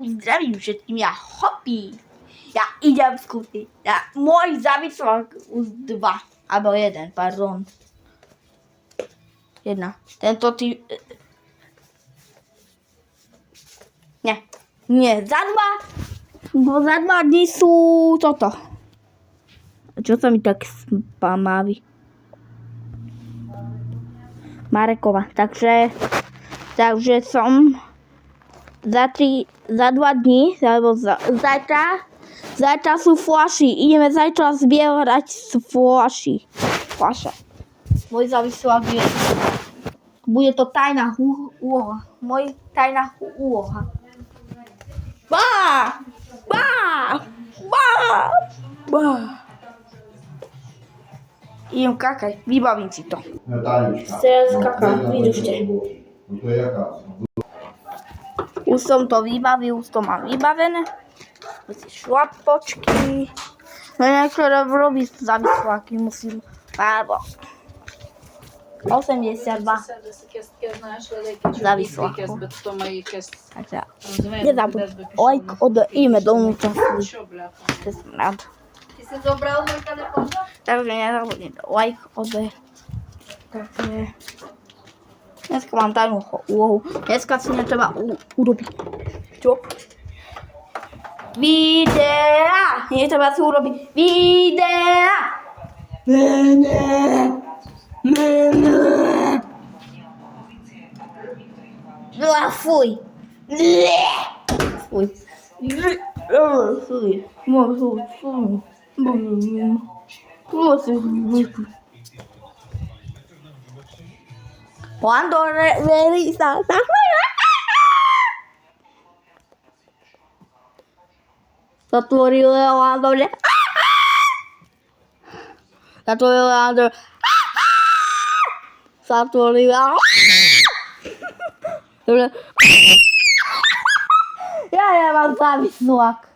Zdravím všetkým, ja Hopi. Ja idem skúsiť. Môj závislák už 2. Alebo 1, pardon. 1. Tento ty... Nie, za 2. Bo za 2 dní sú toto. Čo sa mi tak spamávi? Marekova. Takže som za 2 dní, alebo zajtra sú fľaši. Ideme zajtra zbierať fľaše. Môj závislák je... Bude to tajná úloha. Môj tajná úloha. Bá! Idem kakať, vybavím si to. Teraz kakám, vydržte. Už som to vybavil, už to mám vybavené. Šlapočky. No niektoré robiť závisláky musím. Alebo 82 závislákov. Takže nezabudь like od ime donútra. To som rád. Ty si zobral môj telefón? Takže nezabudnite like od. Takže dneska mám tajnú úlohu. Dneska si netreba urobiť. Čo? Videa! Netreba si urobiť videa! Fuj! Cuando revisas Zatvoril Leandro. Ja nemám závislák.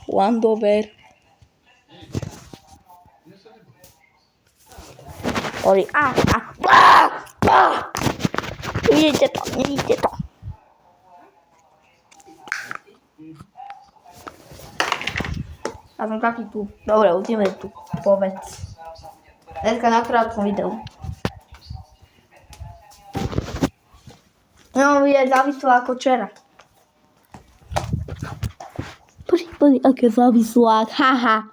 Landover. Sorry. Nevidíte to. Ja som taký tu. Dobre, ideme tu. Povedz. Dneska na krátkom videu. No, je závislá ako včera. Pozri, aké závislák. Haha.